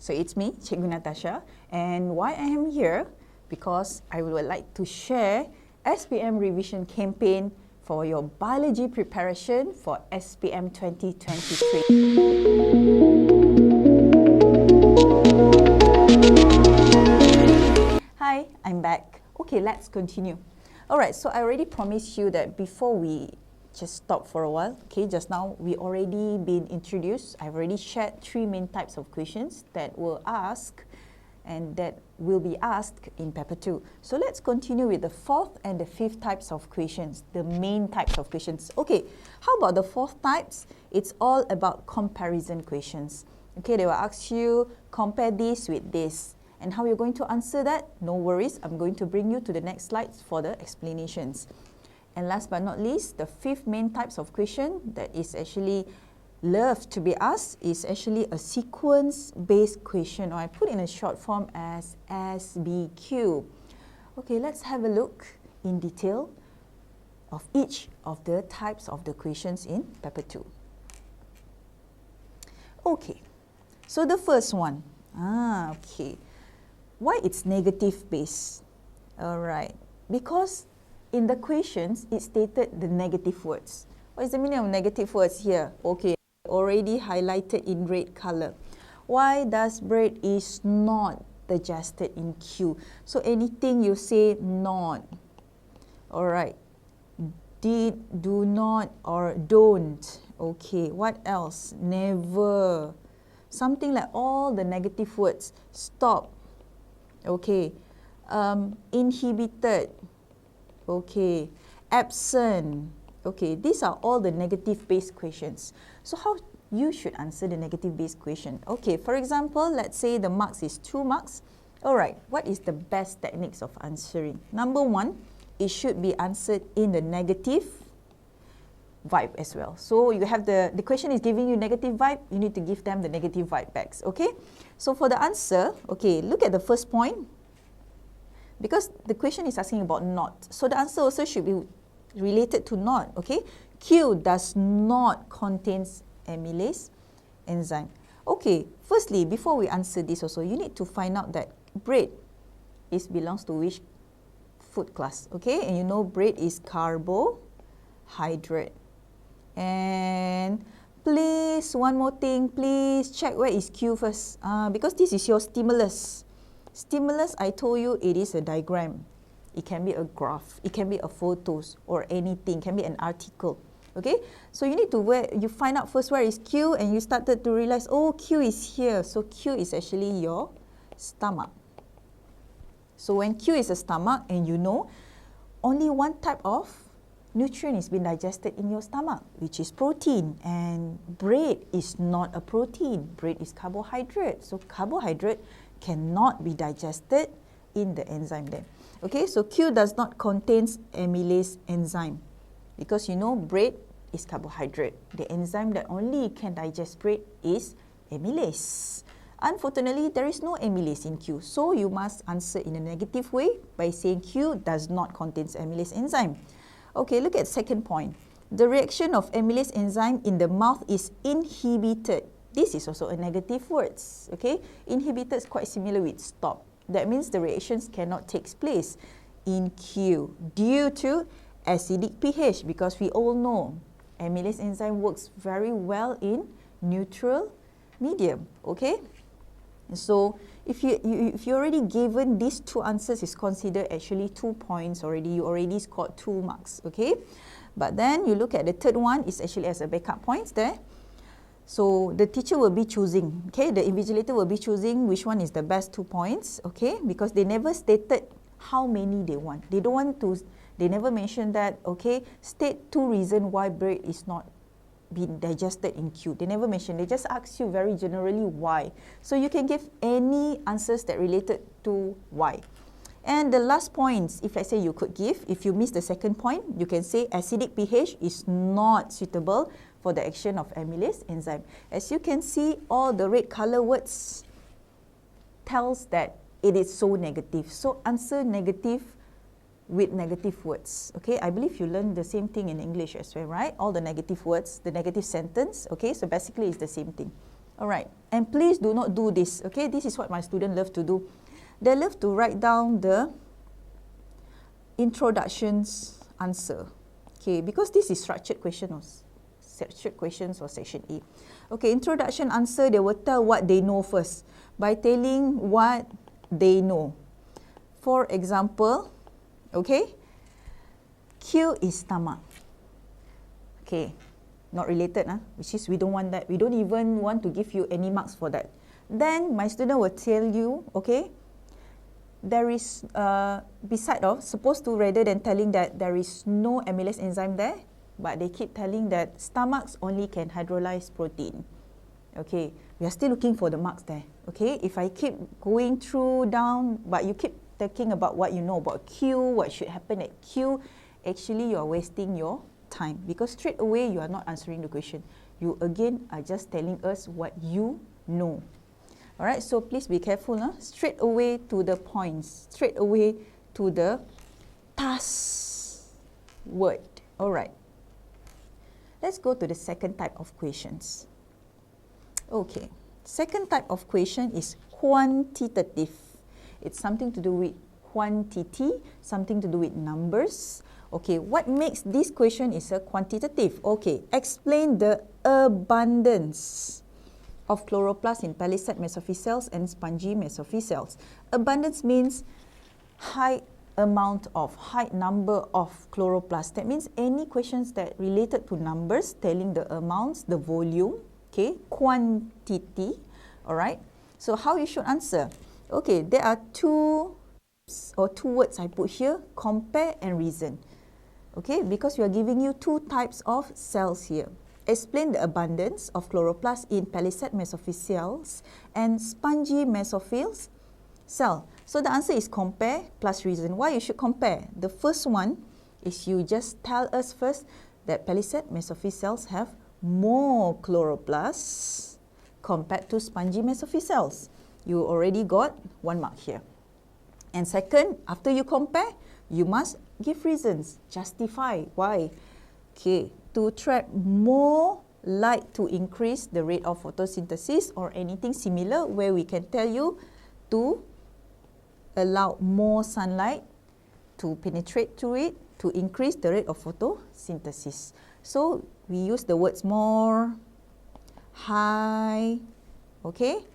So it's me, Cikgu Natasha, and why I am here, because I would like to share SPM revision campaign for your biology preparation for SPM 2023. Hi, I'm back. Okay, let's continue. Alright, so I already promised you that before we just stop for a while, okay, just now we already been introduced. I've already shared 3 main types of questions that will ask and that will be asked in paper 2. So let's continue with the 4th and the 5th types of questions, the main types of questions. Okay, how about the 4th types? It's all about comparison questions. Okay, they will ask you, compare this with this. And how you're going to answer that? No worries, I'm going to bring you to the next slides for the explanations. And last but not least, the 5th main types of question that is actually loved to be asked is actually a sequence-based question, or I put in a short form as SBQ. Okay, let's have a look in detail of each of the types of the questions in paper 2. Okay, so the first one, okay, why it's negative based? Alright, because in the questions, it stated the negative words. What is the meaning of negative words here? Okay, already highlighted in red color. Why does bread is not digested in Q? So anything you say not. Alright. Did, do not, or don't. Okay, what else? Never. Something like all the negative words. Stop. Okay. Inhibited. Okay, absent. Okay, these are all the negative-based questions. So how you should answer the negative-based question? Okay, for example, let's say the marks is 2 marks. Alright, what is the best techniques of answering? Number 1, it should be answered in the negative vibe as well. So you have the question is giving you negative vibe, you need to give them the negative vibe back. Okay, so for the answer, okay, look at the first point. Because the question is asking about not. So the answer also should be related to not, okay? Q does not contain amylase enzyme. Okay, firstly, before we answer this also, you need to find out that bread belongs to which food class, okay? And you know bread is carbohydrate. And please, one more thing, please check where is Q first. Because this is your stimulus. Stimulus, I told you, it is a diagram. It can be a graph, it can be a photos or anything, it can be an article. Okay, so you need to you find out first where is Q, and you started to realize, oh, Q is here. So Q is actually your stomach. So when Q is a stomach, and you know only one type of nutrient is being digested in your stomach, which is protein, and bread is not a protein. Bread is carbohydrate. So carbohydrate cannot be digested in the enzyme there. Okay, so Q does not contain amylase enzyme, because you know bread is carbohydrate. The enzyme that only can digest bread is amylase. Unfortunately, there is no amylase in Q, so you must answer in a negative way by saying Q does not contain amylase enzyme. Okay, look at second point. The reaction of amylase enzyme in the mouth is inhibited. This is also a negative words, okay? Inhibited is quite similar with stop. That means the reactions cannot take place in Q due to acidic pH, because we all know amylase enzyme works very well in neutral medium, okay? So if you already given these 2 answers, is considered actually 2 points already. You already scored 2 marks, okay? But then you look at the third one, is actually as a backup points there. So the teacher will be choosing, okay, the invigilator will be choosing which one is the best 2 points, okay, because they never stated how many they want. They don't want to, they never mentioned that, okay, state 2 reasons why bread is not being digested in Q. They never mentioned, they just ask you very generally why. So you can give any answers that related to why. And the last points, if let's say you could give, if you miss the second point, you can say acidic pH is not suitable for the action of amylase enzyme. As you can see, all the red color words tells that it is so negative. So answer negative with negative words. Okay, I believe you learned the same thing in English as well, right? All the negative words, the negative sentence. Okay, so basically it's the same thing. All right, and please do not do this, okay? This is what my students love to do. They love to write down the introductions answer, okay? Because this is structured questions or section A. Okay, introduction answer, they will tell what they know first by telling what they know. For example, okay, Q is stomach. Okay, not related, which is we don't want that. We don't even want to give you any marks for that. Then my student will tell you, okay, there is, beside of, supposed to, rather than telling that there is no amylase enzyme there, but they keep telling that stomachs only can hydrolyze protein. Okay, we are still looking for the marks there. Okay, if I keep going through down, but you keep talking about what you know about Q, what should happen at Q, actually you are wasting your time, because straight away you are not answering the question. You again are just telling us what you know. Alright, so please be careful. Straight away to the points, straight away to the task word. Alright, let's go to the second type of questions. Okay, second type of question is quantitative. It's something to do with quantity, something to do with numbers. Okay, what makes this question is a quantitative? Okay, explain the abundance of chloroplasts in palisade mesophyll cells and spongy mesophyll cells. Abundance means high amount of, high number of chloroplasts. That means any questions that related to numbers, telling the amounts, the volume, okay, quantity, all right. So how you should answer? Okay, there are two words I put here, compare and reason. Okay, because we are giving you two types of cells here. Explain the abundance of chloroplasts in palisade mesophyll cells and spongy mesophyll cell. So the answer is compare plus reason. Why you should compare? The first one is you just tell us first that palisade mesophyll cells have more chloroplasts compared to spongy mesophyll cells. You already got 1 mark here. And second, after you compare, you must give reasons, justify why. Okay, to trap more light to increase the rate of photosynthesis or anything similar, where we can tell you to allow more sunlight to penetrate through it to increase the rate of photosynthesis. So we use the words more, high, okay,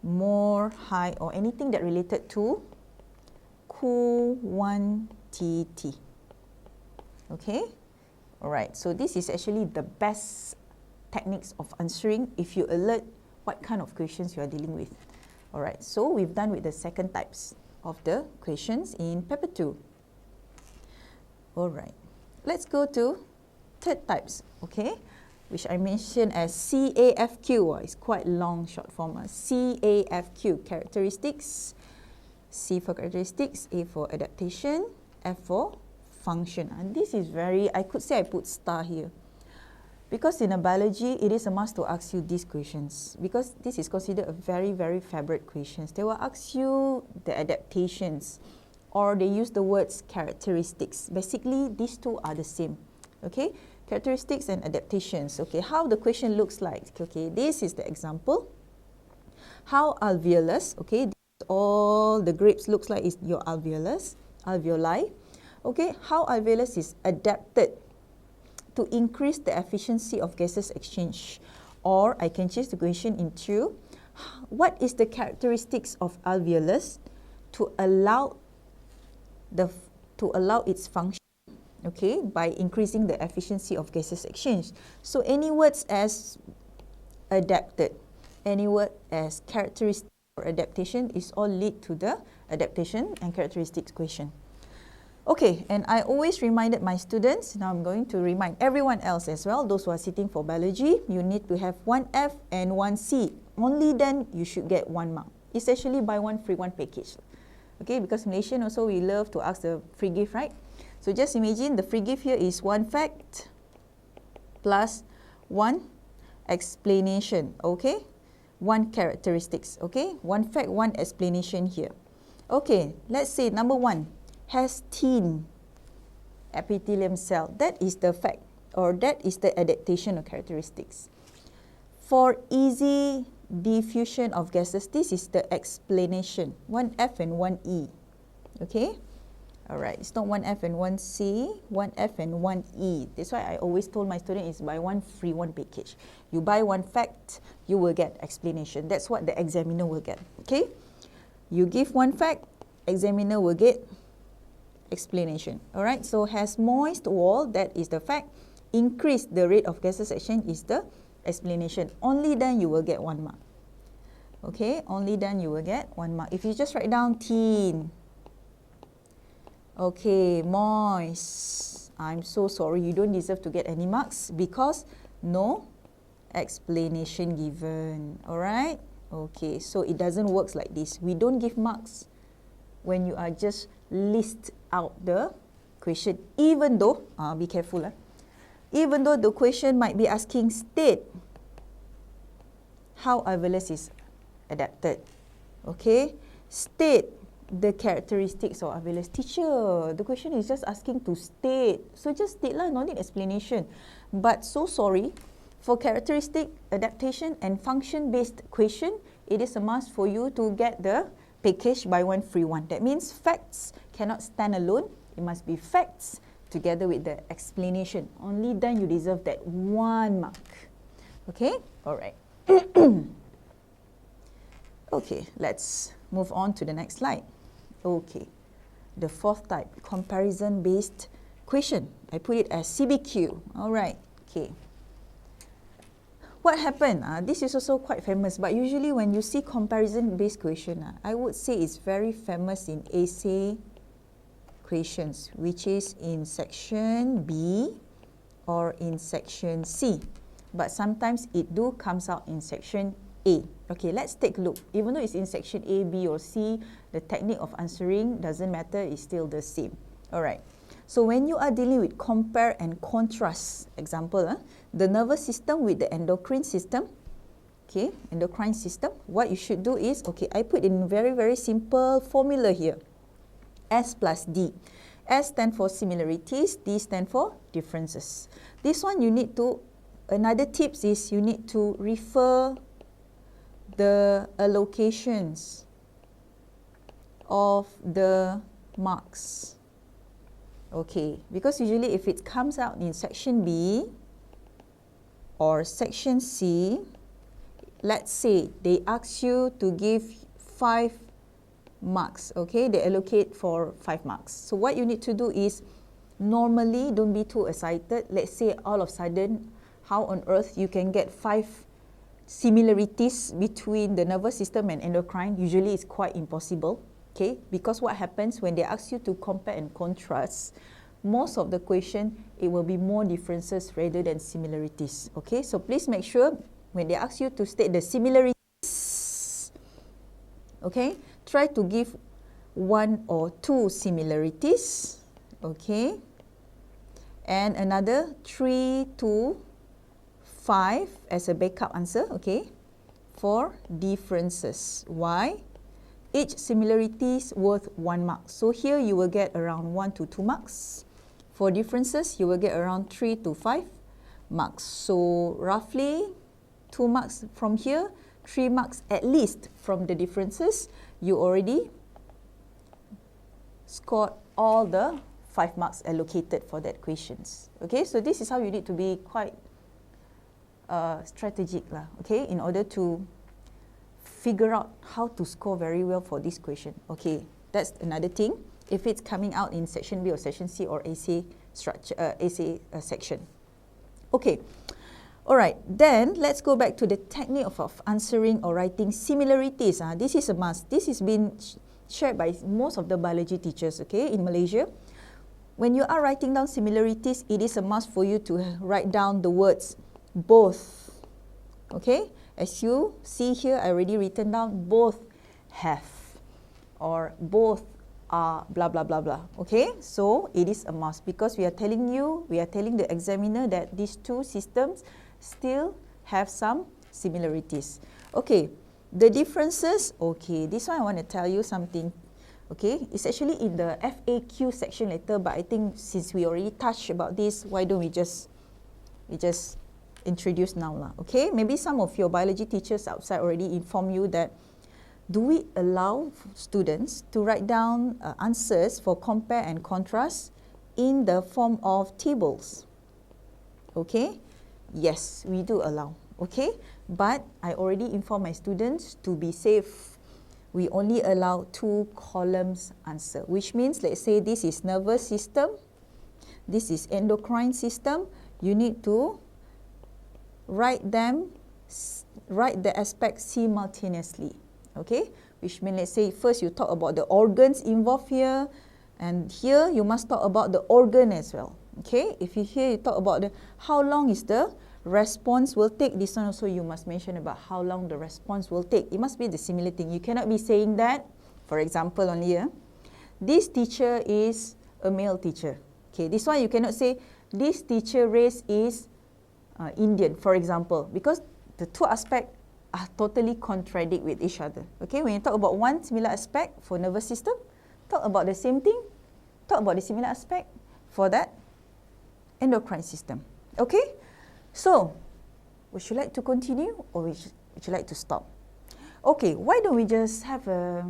more, high, or anything that related to quantity. Okay, all right, so this is actually the best techniques of answering if you alert what kind of questions you are dealing with. All right, so we've done with the second types of the questions in paper 2. All right, let's go to third types, okay, which I mentioned as CAFQ. It's quite long short form. CAFQ, characteristics. C for characteristics, A for adaptation, F for function. And this is very, I could say I put star here. Because in a biology, it is a must to ask you these questions. Because this is considered a very, very favorite questions. They will ask you the adaptations, or they use the words characteristics. Basically, these two are the same. Okay, characteristics and adaptations. Okay, how the question looks like. Okay, this is the example. How alveolus, okay, all the grapes looks like is your alveoli. Okay, how alveolus is adapted to increase the efficiency of gases exchange. Or I can change the question into what is the characteristics of alveolus to allow its function, okay, by increasing the efficiency of gases exchange. So any words as adapted, any word as characteristic or adaptation is all lead to the adaptation and characteristics question. Okay, and I always reminded my students, now I'm going to remind everyone else as well, those who are sitting for biology, you need to have 1 F and 1 C. Only then you should get 1 mark. It's actually buy one free one package. Okay, because Malaysian also we love to ask the free gift, right? So just imagine the free gift here is 1 fact plus 1 explanation, okay? 1 characteristics, okay? 1 fact, 1 explanation here. Okay, let's say number 1 has thin epithelium cell. That is the fact, or that is the adaptation of characteristics. For easy diffusion of gases, this is the explanation. 1F and 1E. Okay? Alright, it's not 1F and 1C, 1F and 1E. That's why I always told my students is buy one free one package. You buy one fact, you will get explanation. That's what the examiner will get. Okay? You give one fact, examiner will get explanation. Alright, so has moist wall, that is the fact. Increase the rate of gases exchange is the explanation. Only then you will get 1 mark. Okay, only then you will get 1 mark. If you just write down thin, okay, moist, I'm so sorry, you don't deserve to get any marks because no explanation given. Alright, okay, so it doesn't work like this. We don't give marks when you are just list out the question, even though, be careful, even though the question might be asking state how alveolus is adapted. Okay, state the characteristics of alveolus. Teacher, the question is just asking to state, so just state lah, no need explanation. But so sorry, for characteristic, adaptation and function based question, it is a must for you to get the package buy one free one. That means facts cannot stand alone. It must be facts together with the explanation. Only then you deserve that 1 mark. Okay? Alright. Okay, let's move on to the next slide. Okay. The fourth type, comparison-based question. I put it as CBQ. Alright. Okay. What happened? This is also quite famous, but usually when you see comparison-based question, I would say it's very famous in essay questions, which is in section B or in section C. But sometimes it do comes out in section A. Okay, let's take a look. Even though it's in section A, B or C, the technique of answering doesn't matter, it's still the same. Alright. So when you are dealing with compare and contrast, example, the nervous system with the endocrine system, okay, endocrine system, what you should do is, okay, I put in very, very simple formula here. S plus D. S stand for similarities, D stand for differences. This one you need to, another tips is you need to refer the allocations of the marks. Okay, because usually if it comes out in section B or section C, let's say they ask you to give 5 marks, okay, they allocate for 5 marks. So what you need to do is, normally don't be too excited. Let's say all of a sudden, how on earth you can get 5 similarities between the nervous system and endocrine? Usually it's quite impossible, okay, because what happens when they ask you to compare and contrast, most of the question, it will be more differences rather than similarities, okay. So please make sure when they ask you to state the similarities, okay, try to give 1 or 2 similarities, okay, and another 3 to 5 as a backup answer, okay, for differences. Why? Each similarity is worth 1 mark. So here you will get around 1 to 2 marks. For differences, you will get around 3 to 5 marks. So roughly 2 marks from here, 3 marks at least from the differences. You already scored all the 5 marks allocated for that questions. Okay, so this is how you need to be quite strategic lah, okay, in order to figure out how to score very well for this question. Okay, that's another thing. If it's coming out in section B or section C or essay structure, essay section. Okay, all right. Then let's go back to the technique of answering or writing similarities. This is a must. This has been shared by most of the biology teachers. Okay, in Malaysia, when you are writing down similarities, it is a must for you to write down the words both. Okay, as you see here, I already written down both have or both are blah blah blah blah. Okay, so it is a must because we are telling the examiner that these two systems still have some similarities. Okay, the differences, okay, this one I want to tell you something. Okay, it's actually in the FAQ section later, but I think since we already touched about this, why don't we just introduce now lah. Okay, maybe some of your biology teachers outside already inform you that do we allow students to write down answers for compare and contrast in the form of tables? Okay, yes, we do allow. Okay, but I already informed my students to be safe. We only allow 2 columns answer, which means, let's say this is nervous system, this is endocrine system. You need to write the aspects simultaneously. Okay, which means, let's say first you talk about the organs involved here, and here you must talk about the organ as well. Okay, if you here you talk about the how long is the response will take, this one also you must mention about how long the response will take. It must be the similar thing. You cannot be saying that, for example, on here, this teacher is a male teacher. Okay, this one you cannot say this teacher race is Indian, for example, because the 2 aspects are totally contradict with each other. Okay, when you talk about one similar aspect for nervous system, talk about the same thing, talk about the similar aspect for that endocrine system. Okay, so would you like to continue or would you like to stop? Okay, why don't we just have a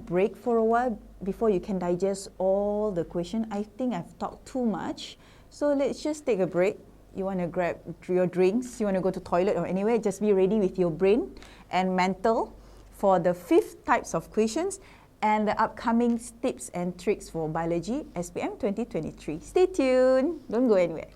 break for a while before you can digest all the question. I think I've talked too much, so let's just take a break. You want to grab your drinks, you want to go to toilet or anywhere, just be ready with your brain and mental for the 5th types of questions and the upcoming tips and tricks for biology SPM 2023. Stay tuned, don't go anywhere.